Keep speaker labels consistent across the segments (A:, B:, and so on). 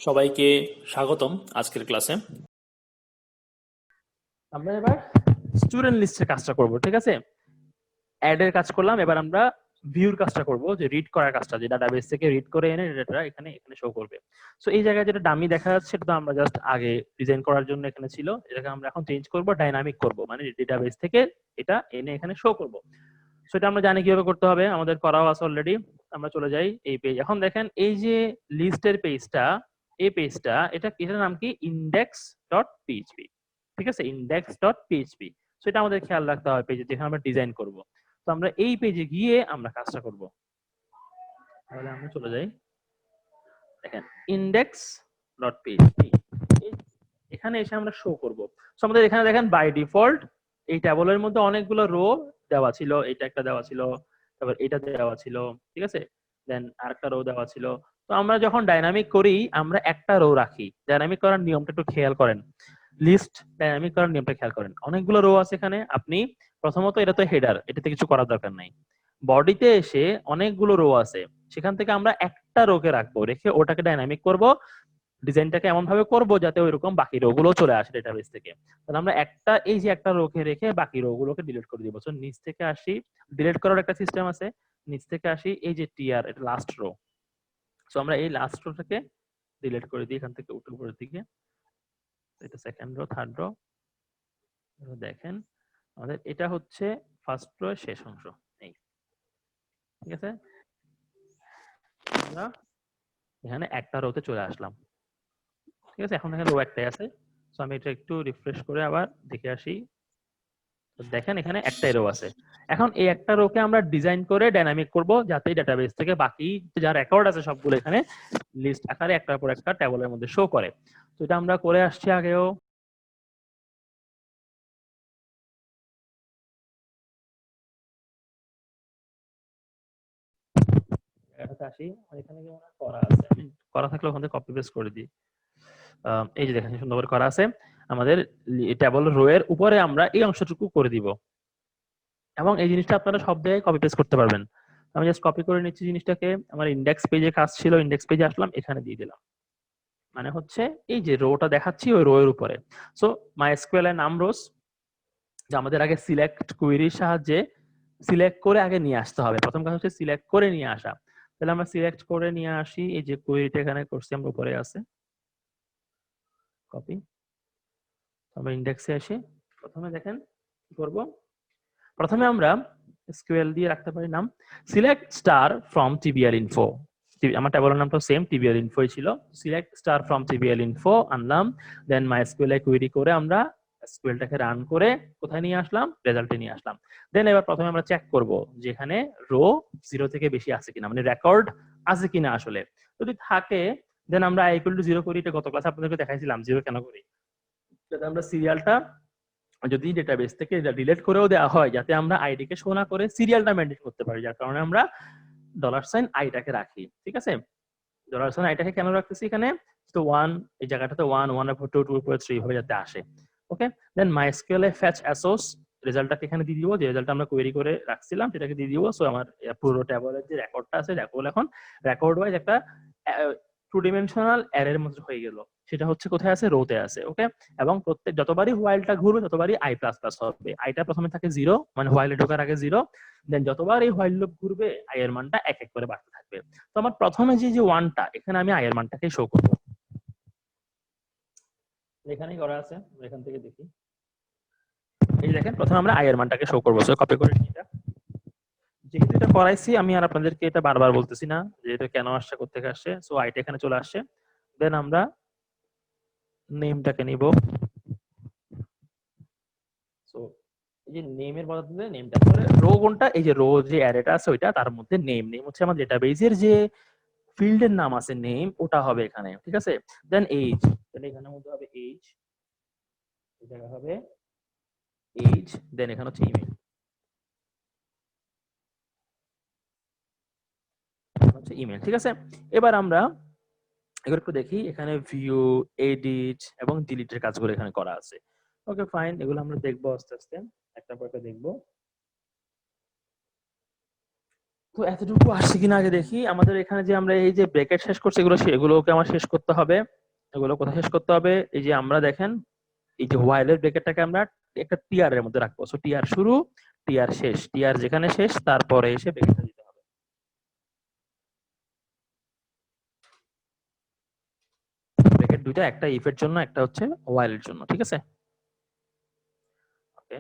A: সবাইকে স্বাগতম আজকের ক্লাসে।
B: আমরা এবার স্টুডেন্ট লিস্টের কাজটা করব, ঠিক আছে? অ্যাড এর কাজ করলাম, এবার আমরা ভিউর কাজটা করব, যে রিড করার কাজটা, যে ডাটাবেস থেকে রিড করে এনে ডেটা এখানে শো করবে। সো এই জায়গায় যেটা ডামি দেখা যাচ্ছে সেটা তো আমরা জাস্ট আগে ডিজাইন করার জন্য এখানে ছিল, এটাকে আমরা এখন চেঞ্জ করব, ডাইনামিক করব, মানে ডেটাবেস থেকে এটা এনে এখানে শো করব। সো এটা আমরা জানি কিভাবে করতে হবে, আমাদের করাও আছে অলরেডি। আমরা চলে যাই এই পেজ। এখন দেখেন এই যে লিস্টের পেজটা, এই পেজটা এটার নাম কি index.php, ঠিক আছে? index.php। সো এটা আমাদের খেয়াল রাখতে হবে পেজে যেখানে আমরা ডিজাইন করব। তো আমরা এই পেজে গিয়ে আমরা কাজটা করব। তাহলে আমরা চলে যাই, দেখেন index.php, এখানে এসে আমরা শো করব। সো আমাদের এখানে দেখেন বাই ডিফল্ট এই ট্যাবলের মধ্যে অনেকগুলো রো দেওয়া ছিল, এটা একটা দেওয়া ছিল, তারপর এটা দেওয়া ছিল, ঠিক আছে? দেন আরেকটা রো দেওয়া ছিল। তো আমরা যখন ডাইনামিক করি আমরা একটা রো রাখি। ডাইনামিক করার নিয়মটা একটু খেয়াল করেন, লিস্ট ডাইনামিক করার নিয়মটা খেয়াল করেন। অনেকগুলো রো আছে এখানে, আপনি প্রথমত এটা তো হেডার, এটাতে কিছু করার দরকার নাই। বডিতে এসে অনেকগুলো রো আছে, সেখান থেকে আমরা একটা রোকে রাখবো, রেখে ওটাকে ডাইনামিক করব, ডিজাইনটাকে এমন ভাবে করব যাতে ওইরকম বাকি রো গুলো চলে আসে ডেটাবেস থেকে। তাহলে আমরা এই যে একটা রোকে রেখে বাকি রো গুলোকে ডিলিট করে দিব। সো নিচ থেকে আসি, ডিলিট করার একটা সিস্টেম আছে, নিচ থেকে আসি, এই যে টিআর, এটা লাস্ট রো। সো আমরা এই লাস্ট রোটাকে ডিলিট করে দিই এখান থেকে উঠে উপরের দিকে। এটা সেকেন্ড রো, থার্ড রো। দেখেন আমাদের এটা হচ্ছে ফার্স্ট রো শেষ অংশ, এই, ঠিক আছে? আমরা এখানে একটা রোতে চলে আসলাম, ঠিক আছে? এখন এখানে রো একটাই আছে। সো আমি এটা একটু রিফ্রেশ করে আবার দেখে আসি। দেখেন এখানে একটাই রো আছে। এখন এই একটা রোকে আমরা ডিজাইন করে ডাইনামিক করব যাতে ডাটাবেস থেকে বাকি যা রেকর্ড আছে সবগুলো এখানে লিস্ট আকারে একটার পর একটা টেবলের মধ্যে শো করে। তো এটা আমরা করে আসছি আগেও। এটাতে আসি, এখানে কি মনে করা আছে, আমি করা থাকলে ওখান থেকে কপি পেস্ট করে দিই। এই যে দেখেন সুন্দর করে করা আছে। আমাদের টেবল রো এর উপরে আমরা এই অংশটুকু করে দিব, এবং এই জিনিসটা আপনারা সব জায়গায় কপি পেস্ট করতে পারবেন। আমি জাস্ট কপি করে নিচ্ছি জিনিসটাকে, আমার ইন্ডেক্স পেজে কাজ ছিল, ইন্ডেক্স পেজে আসলাম, এখানে দিয়ে দিলাম। মানে হচ্ছে এই যে রোটা দেখাচ্ছি ওই রো এর উপরে। সো মাইএসকিউএল এর নাম রোজ, যে আমাদের আগে সিলেক্ট কুইরির সাহায্যে সিলেক্ট করে আগে নিয়ে আসতে হবে। প্রথম কাজ হচ্ছে সিলেক্ট করে নিয়ে আসা। তাহলে আমরা সিলেক্ট করে নিয়ে আসি, এই যে কুইরিটা এখানে করছি আমরা, উপরে আছে, কপি। আমরা ইন্ডেক্সে আসি, প্রথমে দেখেন কি করব, প্রথমে আমরা এসকিউএল দিয়ে রাখতে পারি নাম select star from TBL info. আমার টেবলের নামটা সেম টিবিএল ইনফোই ছিল। Select star from TBL info আনলাম, দেন মাইএসকিউএল কুইরি করে আমরা এসকিউএলটাকে রান করে কোথায় নিয়ে আসলাম, রেজাল্টে নিয়ে আসলাম। দেন এবার প্রথমে আমরা চেক করব যেখানে রো 0 থেকে বেশি আছে কিনা, মানে রেকর্ড আছে কিনা আসলে। যদি থাকে দেন আমরা i = 0 করি। এটা গত ক্লাসে আপনাদেরকে দেখাইছিলাম 0 কেন করি, যাতে আমরা সিরিয়ালটা যদি ডেটাবেস থেকে ডিলিট করেও দেওয়া হয় যাতে আমরা আইডি কে শো না করে সিরিয়ালটা মেনটেন করতে পারি, যার কারণে আমরা $i-টাকে রাখি, ঠিক আছে? $i-টাকে কেন রাখতেছি এখানে, তো 1 এই জায়গাটাতে 1 1/2 2/3 ভাবে যাতে আসে। ওকে, দেন মাইএসকিউএল এ ফেচ অ্যাসোস রেজাল্টটাকে এখানে দিয়ে দিব, যে রেজাল্টটা আমরা কোয়েরি করে রাখছিলাম সেটাকে দিয়ে দিব। সো আমার পুরো ট্যাবলের যে রেকর্ডটা আছে, রেকর্ড এখন রেকর্ড ওয়াইজ একটা টু ডিমেনশনাল অ্যারের মধ্যে হয়ে গেল। সেটা হচ্ছে কোথায় আছে, রোতে আছে। ওকে, এবং প্রত্যেক যতবারই হোয়াইলটা ঘুরবে ততবারই i++ হবে। আইটা প্রথমে থাকে 0, মানে হোয়াইলে ঢোকার আগে 0, দেন যতবার এই হোয়াইল লুপ ঘুরবে i এর মানটা এক এক করে বাড়তে থাকবে। তো আমার প্রথমে যে 1টা, এখানে আমি i এর মানটাকে শো করব, এখানেই করা আছে, এখান থেকে দেখি। এই দেখেন প্রথমে আমরা i এর মানটাকে শো করব। সো কপি করে নিই এটা। যেহেতু এটা করাইছি আমি আর আপনাদেরকে এটা বারবার বলতেছি না যে এটা কেন আসছে, কোথা থেকে আসছে। সো আইটা এখানে চলে আসছে। দেন আমরা নেমটাকে নিব। সো এই যে নেমের বদলে নেমটা পরে রো কোনটা, এই যে রো যে অ্যারেটা আছে ওইটা, তার মধ্যে নেম হচ্ছে আমার ডেটাবেজের যে ফিল্ডের নাম আছে, নেম ওটা হবে এখানে, ঠিক আছে? দেন এজ, তাহলে এখানের মধ্যে হবে এজ, এই জায়গা হবে এজ, দেন এখানে হচ্ছে ইমেল, হচ্ছে ইমেল, ঠিক আছে? এবার আমরা এগুলো একটু দেখি, এখানে ভিউ, এডিট এবং ডিলিটের কাজগুলো এখানে করা আছে। ওকে ফাইন, এগুলো আমরা দেখবো আস্তে আস্তে, একটা পর একটা দেখবো। তো এতটুকু আসছে কিনা আগে দেখি। আমাদের এখানে যে আমরা এই যে ব্র্যাকেট শেষ করছি এগুলোকে আমার শেষ করতে হবে। এগুলো কোথায় শেষ করতে হবে? এই যে আমরা দেখেন এই যে হোয়াইলের ব্র্যাকেটটাকে আমরা একটা টিআর এর মধ্যে রাখবো। সো টিআর শুরু, টিআর শেষ, টিআর যেখানে শেষ তারপরে এসে ব্র্যাকেটটা দিতে হবে। ব্র্যাকেট দুইটা, একটা ইফ এর জন্য, একটা হচ্ছে হোয়াইলের জন্য, ঠিক আছে? ওকে,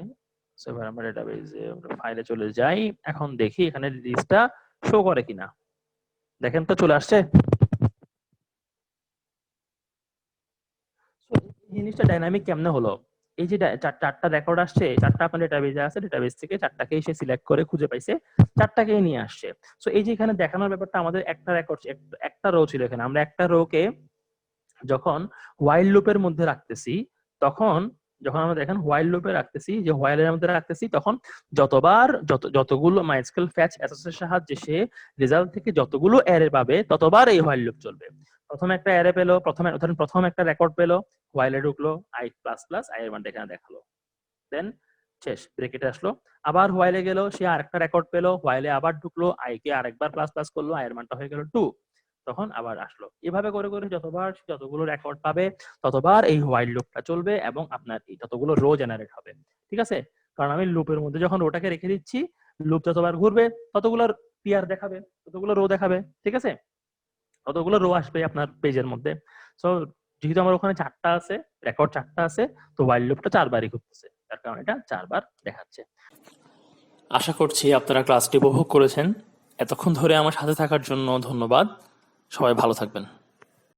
B: সো এবার আমরা ডেটাবেজে ফাইলে চলে যাই। এখন দেখি এখানে লিস্টটা শো করে কিনা। দেখেন তো চলে আসছে। So, এই জিনিসটা ডাইনামিক কেমনে হলো? এই যে চারটা রেকর্ড আসছে, চারটা আপনার ডেটাবেজে আছে, ডেটাবেজ থেকে চারটাকেই সে সিলেক্ট করে খুঁজে পাইছে, চারটাকেই নিয়ে আসছে। সো এই যে এখানে দেখানোর ব্যাপারটা, আমাদের একটা রেকর্ড, একটা রো ছিল এখানে, আমরা একটা রোকে যখন হোয়াইল লুপের মধ্যে রাখতেছি, তখন যখন আমরা দেখেন হোয়াইল লুপে রাখতেছি, যে হোয়াইলের মধ্যে রাখতেছি, তখন যতগুলো মাইস্কুয়েল ফ্যাচ অ্যাসোসের সাহায্যে সে রেজাল্ট থেকে যতগুলো অ্যারে পাবে ততবার এই হোয়াইল লুপ চলবে। প্রথমে একটা অ্যারে পেলো, প্রথম একটা রেকর্ড পেলো, হোয়াইলে ঢুকলো, আই প্লাস প্লাস আই এর মানটা এখানে দেখালো, দেন শেষ ব্রেকেটে আসলো, আবার হোয়াইলে গেল, সে আরেকটা রেকর্ড পেলো, হোয়াইলে আবার ঢুকলো, আই কে আরেকবার প্লাস প্লাস করলো, আই এর মানটা হয়ে গেল 2, তখন আবার আসলো। এভাবে করে করে যতবার যতগুলো রেকর্ড পাবে ততবার এই হোয়াইল লুপটা চলবে এবং আপনার এই ততগুলো রো জেনারেট হবে, ঠিক আছে? কারণ আমি লুপের মধ্যে যখন রোটাকে রেখে দিচ্ছি, লুপ যতবার ঘুরবে ততগুলো টিআর দেখাবে, ততগুলো রো দেখাবে, ঠিক আছে? ততগুলো রো আসবে আপনার পেজের মধ্যে। সো যেহেতু আমার ওখানে চারটা আছে, রেকর্ড চারটা আছে, তো হোয়াইল লুপটা চারবারই ঘুরতেছে, তার কারণে এটা চারবার দেখাচ্ছে।
A: আশা করছি আপনারা ক্লাসটি উপভোগ করেছেন। এতক্ষণ ধরে আমার সাথে থাকার জন্য ধন্যবাদ। সবাই ভালো থাকবেন।